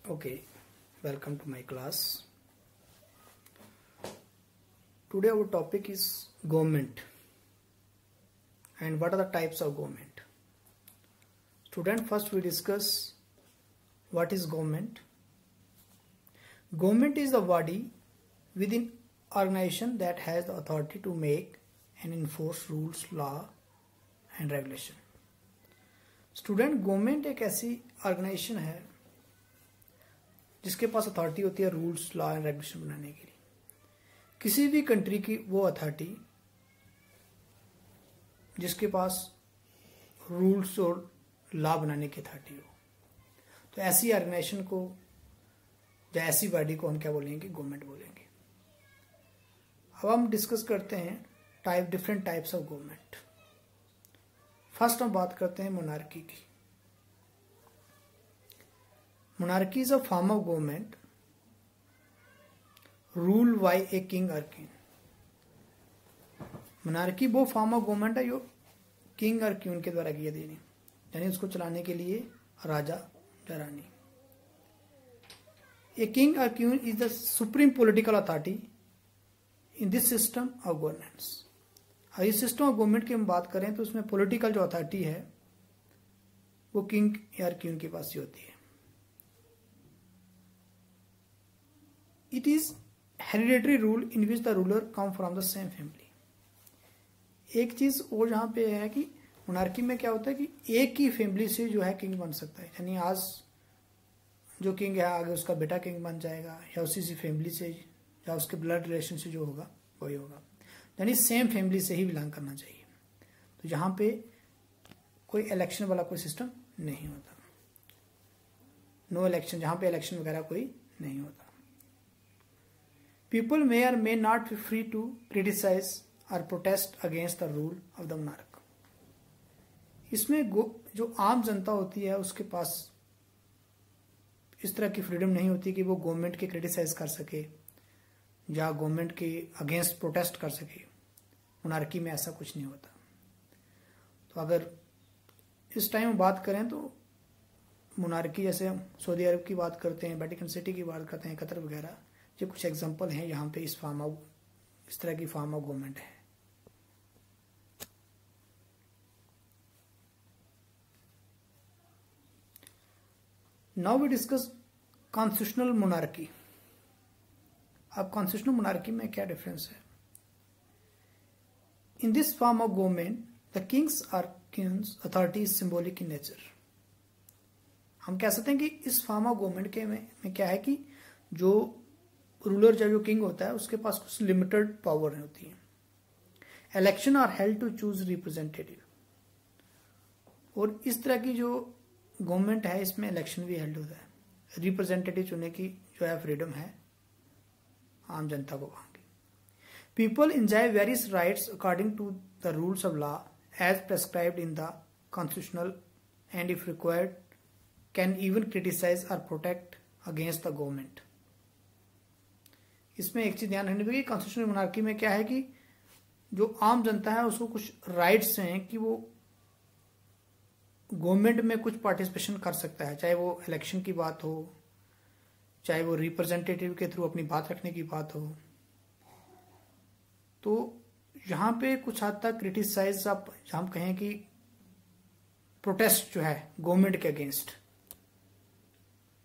Okay, welcome to my class. Today our topic is government and what are the types of government. Student, first we discuss what is government. Government is the body within organization that has the authority to make and enforce rules, law and regulation. Student, government एक ऐसी organisation है जिसके पास authority होती है rules, law and regulation बनाने के लिए। किसी भी कंट्री की वो अथॉरिटी जिसके पास रूल्स और लॉ बनाने की अथॉरिटी हो, तो ऐसी ऑर्गेनाइजेशन को या ऐसी बॉडी को हम क्या बोलेंगे? गवर्नमेंट बोलेंगे। अब हम डिस्कस करते हैं different types of government. First हम बात करते हैं मोनार्की की। Monarchy is a form of government rule by a king और क्वीन। मोनार्की वो फॉर्म ऑफ गवर्नमेंट है जो किंग और क्वीन के द्वारा किया देनी, यानी उसको चलाने के लिए राजा या रानी। ए किंग और queen is the supreme political authority in this system of governance. और इस सिस्टम ऑफ गवर्नमेंट की हम बात करें तो उसमें पॉलिटिकल जो अथॉरिटी है वो किंग या क्वीन के पास ही होती है। It is hereditary rule in which the ruler come from the same family. एक चीज और जहां पे है कि मोनार्की में क्या होता है कि एक ही फैमिली से जो है किंग बन सकता है, यानी आज जो किंग है आगे उसका बेटा किंग बन जाएगा या उसी सी फैमिली से या उसके ब्लड रिलेशन से जो होगा वही होगा, यानी सेम फैमिली से ही बिलोंग करना चाहिए। तो यहाँ पे कोई इलेक्शन वाला कोई सिस्टम नहीं होता, नो इलेक्शन, जहां पे इलेक्शन वगैरह कोई नहीं होता। पीपल मे और may not be free to criticize और protest against the rule of the monarch. इसमें जो आम जनता होती है उसके पास इस तरह की फ्रीडम नहीं होती कि वो गवर्नमेंट के क्रिटिसाइज कर सके या गवर्नमेंट के अगेंस्ट प्रोटेस्ट कर सके। मोनार्की में ऐसा कुछ नहीं होता। तो अगर इस टाइम बात करें तो मोनार्की जैसे हम सऊदी अरब की बात करते हैं, वेटिकन सिटी की बात करते हैं, कतर वगैरह, ये कुछ एग्जांपल हैं यहाँ पे इस तरह की फॉर्म ऑफ गवर्नमेंट है। Now we discuss constitutional monarchy. अब कॉन्स्टिट्यूशनल मोनार्की में क्या डिफरेंस है? In this form of government the kings और queens authority is symbolic in nature. हम कह सकते हैं कि इस फॉर्म ऑफ गवर्नमेंट के में क्या है कि जो रूलर जो किंग होता है उसके पास कुछ लिमिटेड पावर होती है। Election are held to choose representative, और इस तरह की जो गवर्नमेंट है इसमें इलेक्शन भी हेल्ड होता है, रिप्रेजेंटेटिव चुनने की जो है फ्रीडम है आम जनता को वहां की। People enjoy various rights according to the rules of law as prescribed in the constitutional and if required can even criticize or protect against the government. इसमें एक चीज ध्यान रखनी पड़ेगी, कॉन्स्टिट्यूशनल मोनार्की में क्या है कि जो आम जनता है उसको कुछ राइट्स हैं कि वो गवर्नमेंट में कुछ पार्टिसिपेशन कर सकता है, चाहे वो इलेक्शन की बात हो, चाहे वो रिप्रेजेंटेटिव के थ्रू अपनी बात रखने की बात हो। तो यहां पे कुछ हद तक क्रिटिसाइज आप हम कहें कि प्रोटेस्ट जो है गवर्नमेंट के अगेंस्ट,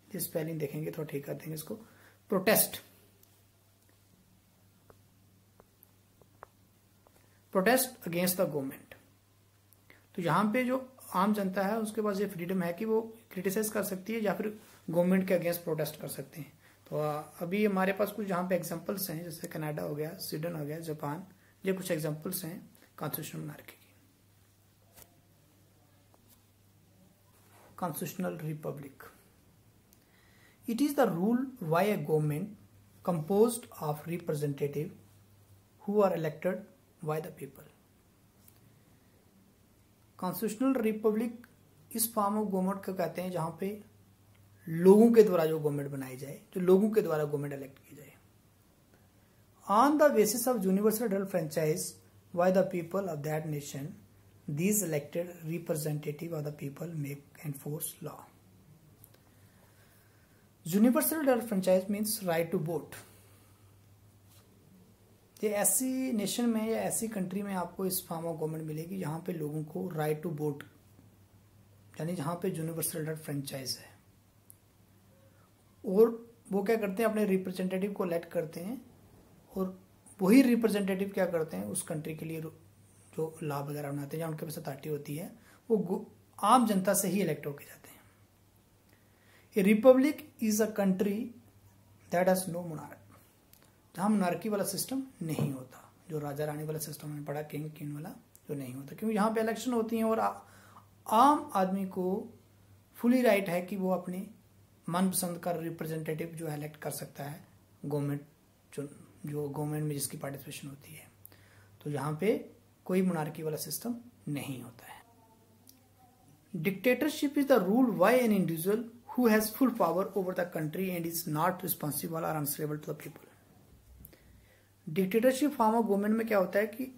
स्पेलिंग देखेंगे थोड़ा ठीक कर देंगे इसको, प्रोटेस्ट अगेंस्ट द गवर्नमेंट। तो यहां पे जो आम जनता है उसके पास ये फ्रीडम है कि वो क्रिटिसाइज कर सकती है या फिर गवर्नमेंट के अगेंस्ट प्रोटेस्ट कर सकते हैं। तो अभी हमारे पास कुछ यहाँ पे एग्जांपल्स हैं, जैसे कनाडा हो गया, स्वीडन हो गया, जापान, ये कुछ एग्जांपल्स हैं कॉन्स्टिट्यूशनल मोनार्की की। Constitutional republic, it is the rule by a government composed of representative who are elected by the people. Constitutional republic इस फॉर्म ऑफ गवर्नमेंट को कहते हैं जहां पे लोगों के द्वारा जो गवर्नमेंट बनाई जाए, जो लोगों के द्वारा गवर्नमेंट इलेक्ट की जाए on the basis of universal franchise by the people of that nation. These elected representative of the people make enforce law. Universal franchise means right to vote. ये ऐसी नेशन में या ऐसी कंट्री में आपको इस फॉर्म ऑफ गवर्नमेंट मिलेगी जहां पे लोगों को राइट टू वोट, यानी जहां पे यूनिवर्सल फ्रेंचाइज है, और वो क्या करते हैं, अपने रिप्रेजेंटेटिव को इलेक्ट करते हैं, और वही रिप्रेजेंटेटिव क्या करते हैं, उस कंट्री के लिए जो लॉ वगैरह बनाते हैं या उनके पास अथॉरिटी होती है, वो आम जनता से ही इलेक्ट होके जाते हैं। A republic is a country that has no monarch, जहां मोनार्की वाला सिस्टम नहीं होता, जो राजा रानी वाला सिस्टम हमने पढ़ा, किंग क्वीन वाला जो नहीं होता, क्योंकि यहाँ पे इलेक्शन होती हैं और आम आदमी को फुली राइट है कि वो अपने मनपसंद का रिप्रेजेंटेटिव जो इलेक्ट कर सकता है गवर्नमेंट, जो गवर्नमेंट में जिसकी पार्टिसिपेशन होती है। तो यहाँ पे कोई मोनार्की वाला सिस्टम नहीं होता है। Dictatorship is the rule by an individual who has full power over the country and is not responsible और answerable to the people. Dictatorship form of government में क्या होता है कि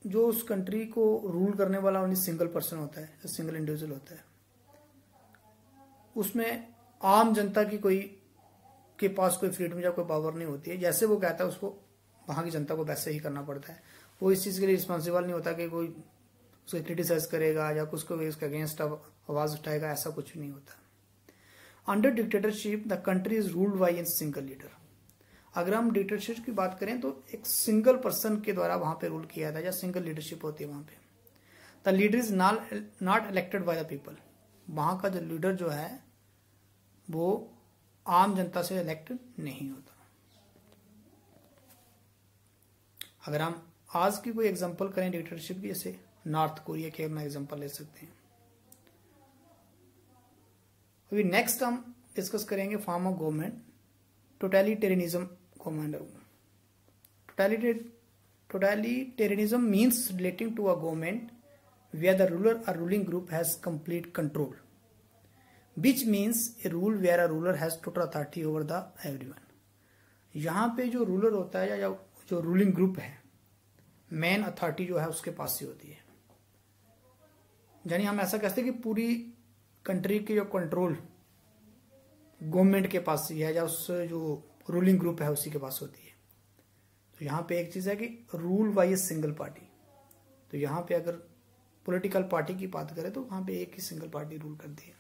जो उस कंट्री को रूल करने वाला उन्हीं सिंगल पर्सन होता है, सिंगल इंडिविजुअल होता है, उसमें आम जनता की कोई के पास कोई फ्रीडम या कोई पावर नहीं होती है। जैसे वो कहता है उसको वहां की जनता को वैसे ही करना पड़ता है। वो इस चीज के लिए रिस्पॉन्सिबल नहीं होता कि कोई उसको क्रिटिसाइज करेगा या कुछ को इसके अगेंस्ट आवाज उठाएगा, ऐसा कुछ नहीं होता। Under dictatorship the country is ruled by a single leader. अगर हम डिक्टेटरशिप की बात करें तो एक सिंगल पर्सन के द्वारा वहां पे रूल किया जाता है, या सिंगल लीडरशिप होती है वहां पे। The leader is not elected by the people. वहां का जो लीडर जो है वो आम जनता से इलेक्ट नहीं होता। अगर हम आज की कोई एग्जांपल करें डिक्टेटरशिप की, जैसे नॉर्थ कोरिया के हम एग्जांपल ले सकते हैं। अभी नेक्स्ट हम डिस्कस करेंगे form of government totalitarianism government. Totalitarianism means relating to a government where the ruler or ruling group has complete control, which means a rule where a ruler has total authority over the everyone. यहाँ पे जो ruler होता है या जो ruling group है, main authority जो है उसके पास ही होती है। यानी हम ऐसा कहते हैं कि पूरी कंट्री की जो कंट्रोल गवर्नमेंट के पास ही है या उस जो रूलिंग ग्रुप है उसी के पास होती है। तो यहाँ पे एक चीज है कि rule by a single party. तो यहाँ पे अगर पॉलिटिकल पार्टी की बात करें तो वहां पे एक ही सिंगल पार्टी रूल करती है।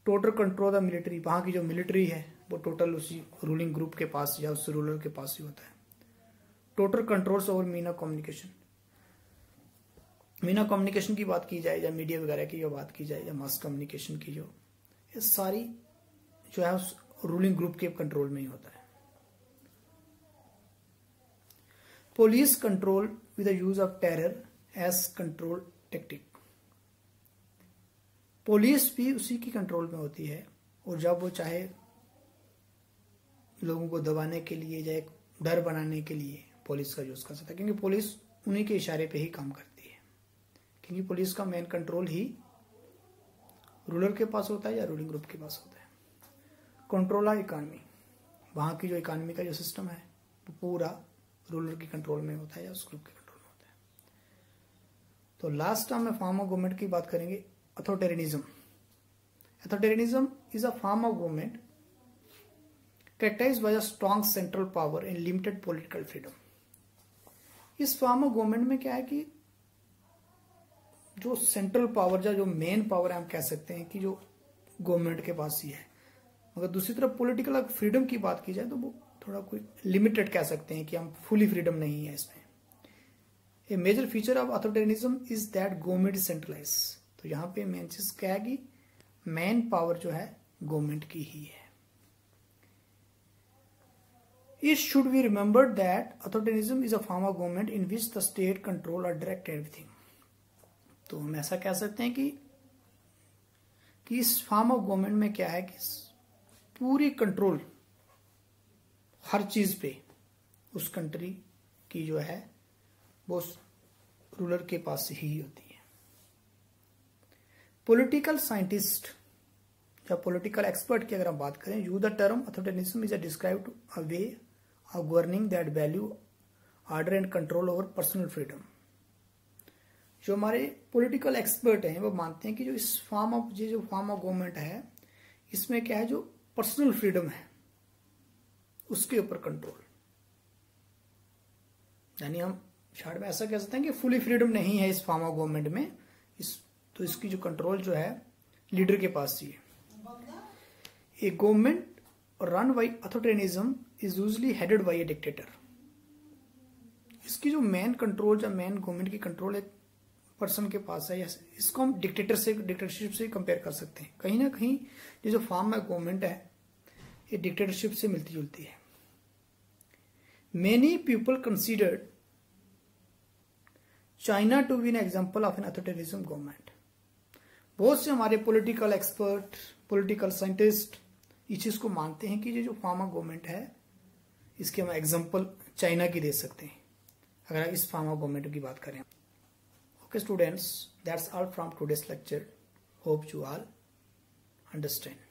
टोटल कंट्रोल द मिलिट्री, वहां की जो मिलिट्री है वो टोटल उसी रूलिंग ग्रुप के पास या उस रूलर के पास ही होता है। Total controls over mean of communication. Mean of communication की बात की जाए या मीडिया वगैरह की जो बात की जाए या मास कम्युनिकेशन की, जो ये सारी जो है उस रूलिंग ग्रुप के कंट्रोल में ही होता है। Police control with the use of terror as control tactic. Police भी उसी की कंट्रोल में होती है और जब वो चाहे लोगों को दबाने के लिए या एक डर बनाने के लिए पुलिस का यूज कर सकता है, क्योंकि पुलिस उन्हीं के इशारे पे ही काम करती है। क्योंकि पुलिस का मेन कंट्रोल ही रूलर के पास होता है या रूलिंग ग्रुप के पास होता है। कंट्रोल ऑफ इकोनॉमी, वहां की जो इकोनॉमी का जो सिस्टम है वो पूरा रूलर के कंट्रोल में होता है या उस ग्रुप के कंट्रोल में होता है। तो लास्ट टाइम में फॉर्म ऑफ गवर्नमेंट की बात करेंगे authoritarianism. Authoritarianism is a form of government characterized by a strong central power and limited political freedom। इस फॉर्म ऑफ गवर्नमेंट में क्या है कि जो सेंट्रल पावर या जो मेन पावर है हम कह सकते हैं कि जो गवर्नमेंट के पास ही है, मगर दूसरी तरफ पॉलिटिकल फ्रीडम की बात की जाए तो वो थोड़ा कोई लिमिटेड कह सकते हैं कि हम फुली फ्रीडम नहीं है इसमें। A major feature of authoritarianism is that government is centralize. तो यहाँ पे मेन चीज क्या है कि मेन पावर जो है गवर्नमेंट की ही है। It should be remembered that authoritarianism is a form of government in which the state control or direct everything। तो हम ऐसा कह सकते हैं कि इस फॉर्म ऑफ गवर्नमेंट में क्या है कि पूरी कंट्रोल हर चीज पे उस कंट्री की जो है वो रूलर के पास ही होती है। पॉलिटिकल साइंटिस्ट या पॉलिटिकल एक्सपर्ट की अगर हम बात करें, use the term authoritarianism is described a way of governing that value order and control over personal freedom. जो हमारे पॉलिटिकल एक्सपर्ट हैं वो मानते हैं कि जो इस फॉर्म ऑफ गवर्नमेंट है इसमें क्या है, जो पर्सनल फ्रीडम है उसके ऊपर कंट्रोल। यानी हम शायद में ऐसा कह सकते हैं कि फुली फ्रीडम नहीं है इस फार्मा गवर्नमेंट में, तो इसकी जो कंट्रोल जो है लीडर के पास ही है। A government run by authoritarianism is usually headed by a dictator. इसकी जो मेन कंट्रोल, जो मेन गवर्नमेंट की कंट्रोल एक पर्सन के पास है, इसको हम डिक्टेटरशिप से कंपेयर कर सकते हैं। कहीं ना कहीं ये जो फार्म में गवर्नमेंट है ये डिक्टेटरशिप से मिलती जुलती है। Many people considered China to be an example of an authoritarianism government. बहुत से हमारे पॉलिटिकल एक्सपर्ट, पॉलिटिकल साइंटिस्ट इस चीज को मानते हैं कि ये जो फार्मा गवर्नमेंट है इसके हम एग्जाम्पल चाइना की दे सकते हैं अगर इस फार्मा गवर्नमेंट की बात करें। Okay students, that's all from today's lecture. Hope you all understand.